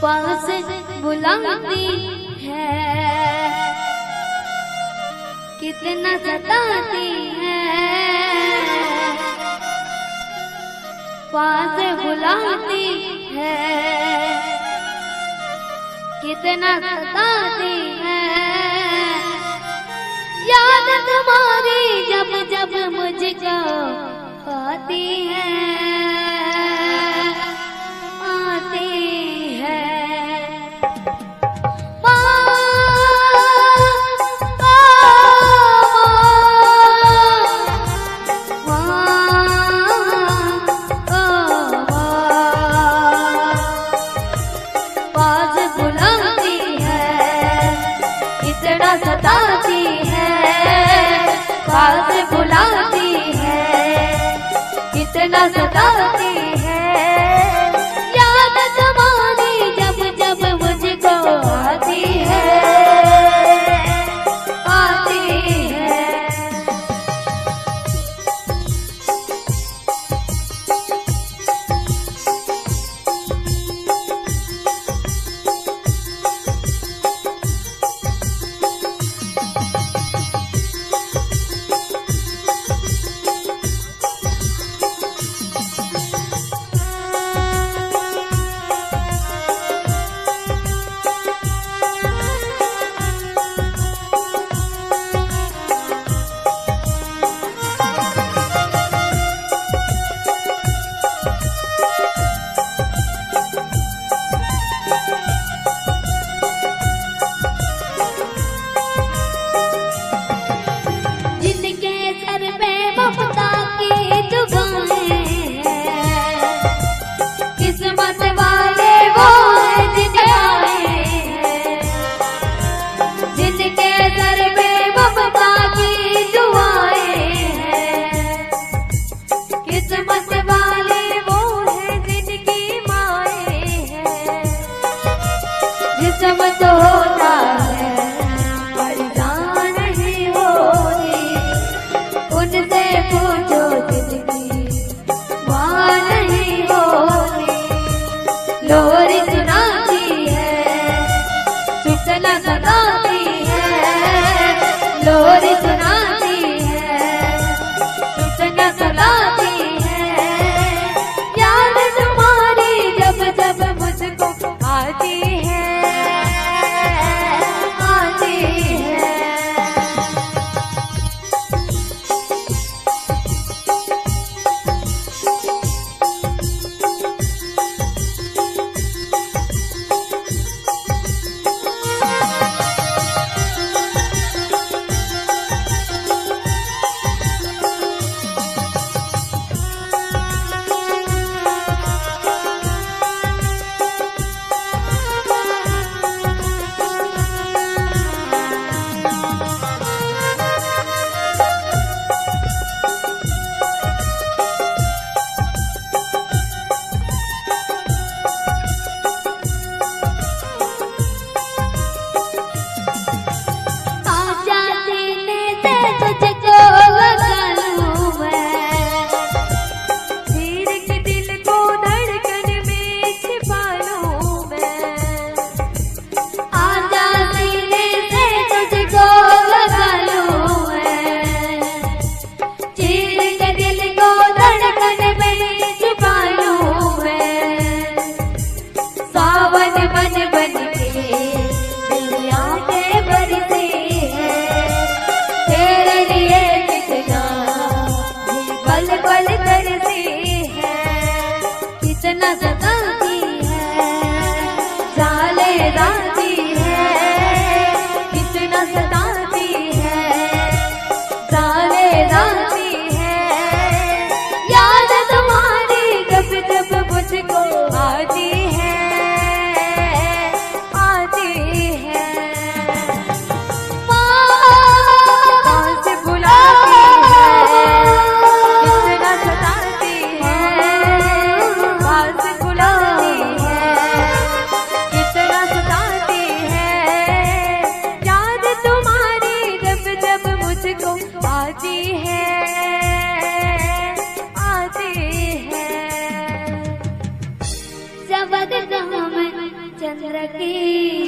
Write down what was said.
पास बुलाती है, कितना सताती है, पास बुलाती है, कितना सताती है। याद तुम्हारी जब जब मुझको आती है, आती है। पास बुलाती है, कितना सताती है, पास बुलाती है, कितना सताती है। याद तुम्हारी जब जब मुझको आती है, आती है। किस्मत होता है परेशान नहीं होती, उनसे पूछो जिंदगी वहाँ नहीं होती। लोरी सुनाती है, चुटना सुनाती है, लोरी सुनाती है, चुटना सुनाती है। याद तुम्हारी जब जब मुझको आती है, आती है। कितना सताती है, जाले जाती है, कितना सताती है, जाले जाती है। याद तुम्हारी जब जब मुझको आती है, चंद्र की